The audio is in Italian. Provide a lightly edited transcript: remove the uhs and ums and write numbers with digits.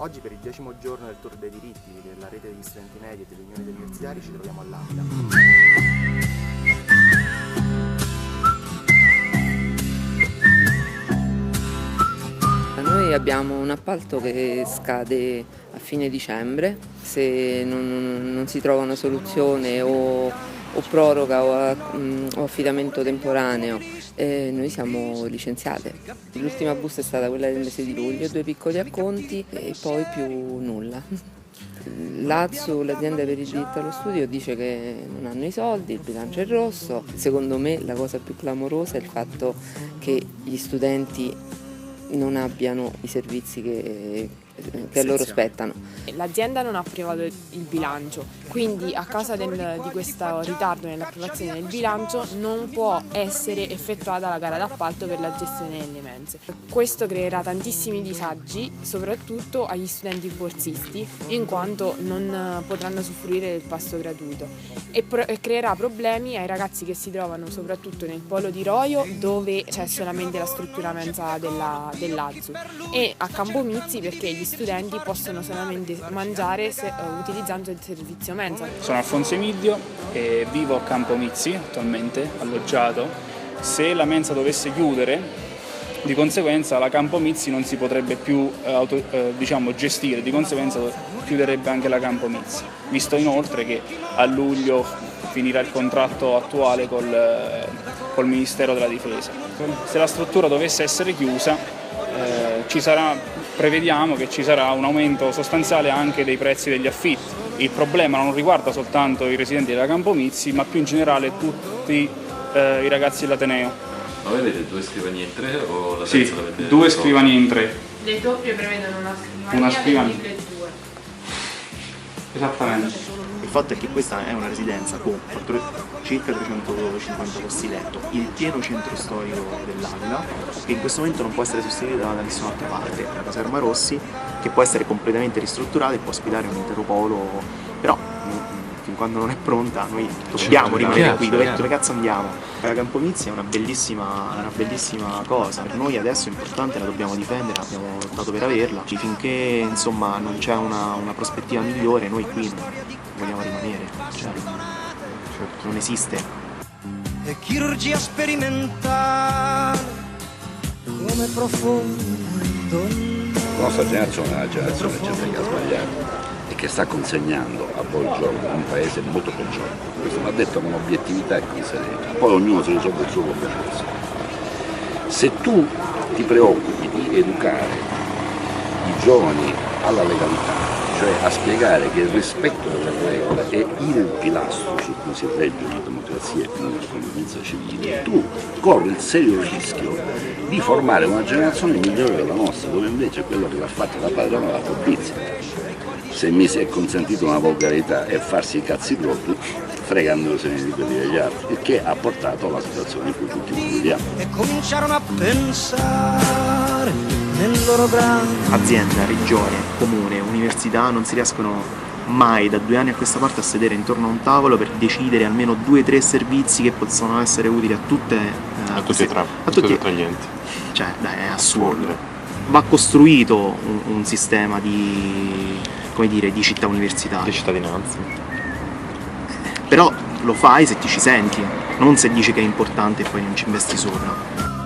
Oggi per il 10° giorno del Tour dei diritti della rete degli studenti medi e delle unioni degli universitari ci troviamo all'Aquila. Noi abbiamo un appalto che scade a fine dicembre, se non si trova una soluzione o proroga o affidamento temporaneo, noi siamo licenziate. L'ultima busta è stata quella del mese di luglio, 2 piccoli acconti e poi più nulla. L'AZU, l'azienda per il diritto allo studio, dice che non hanno i soldi, il bilancio è rosso. Secondo me la cosa più clamorosa è il fatto che gli studenti non abbiano i servizi che a loro spettano. L'azienda non ha approvato il bilancio, quindi a causa di questo ritardo nell'approvazione del bilancio non può essere effettuata la gara d'appalto per la gestione delle mense. Questo creerà tantissimi disagi, soprattutto agli studenti borsisti, in quanto non potranno usufruire del pasto gratuito, e creerà problemi ai ragazzi che si trovano soprattutto nel polo di Roio, dove c'è solamente la struttura mensa dell'AZU, e a Campomizzi, perché gli studenti possono solamente mangiare utilizzando il servizio mensa. Sono Alfonso Emidio e vivo a Campomizzi attualmente, alloggiato. Se la mensa dovesse chiudere, di conseguenza la Campomizzi non si potrebbe più gestire, di conseguenza chiuderebbe anche la Campomizzi, visto inoltre che a luglio finirà il contratto attuale col Ministero della Difesa. Se la struttura dovesse essere chiusa, prevediamo che ci sarà un aumento sostanziale anche dei prezzi degli affitti. Il problema non riguarda soltanto i residenti della Campomizzi, ma più in generale tutti i ragazzi dell'Ateneo. Ma voi avete 2 scrivanie in 3 o la terza Sì, l'avete 2 scrivanie in 3. Le doppie prevedono una scrivania per il 2. Esattamente. Il fatto è che questa è una residenza con circa 350 posti letto, il pieno centro storico dell'Aquila, che in questo momento non può essere sostituita da nessun'altra parte. La caserma Rossi, che può essere completamente ristrutturata e può ospitare un intero polo, però fin quando non è pronta noi dobbiamo rimanere qui. Dove cazzo andiamo? La Campomizzi è una bellissima cosa, per noi adesso è importante, la dobbiamo difendere, abbiamo lottato per averla, finché insomma non c'è una prospettiva migliore noi qui vogliamo rimanere, non esiste. E chirurgia sperimentale come profondo. La nostra generazione è una generazione che ha sbagliato e che sta consegnando a poi il giorno un paese molto peggiore. Questo va detto con obiettività e con serenità. Poi ognuno si risolve il suo problema. Se tu ti preoccupi di educare i giovani alla legalità, cioè a spiegare che il rispetto delle regole è il pilastro su cui si regge una democrazia e una convivenza civile, tu corri il serio rischio di formare una generazione migliore della nostra, dove invece quello che l'ha fatto da padrone è la furbizia. Se mi si è consentito una volgarità e farsi i cazzi propri, fregandosene di quelli degli altri, il che ha portato alla situazione in cui tutti noi viviamo. E cominciarono a pensare nel loro grande. Azienda, regione, comune, università non si riescono mai da 2 anni a questa parte a sedere intorno a un tavolo per decidere almeno 2 o 3 servizi che possono essere utili a tutti e tre gli enti. Cioè, dai, è assurdo. Va costruito un sistema di città universitaria. Di cittadinanza. Però lo fai se ti ci senti, non se dici che è importante e poi non ci investi sopra.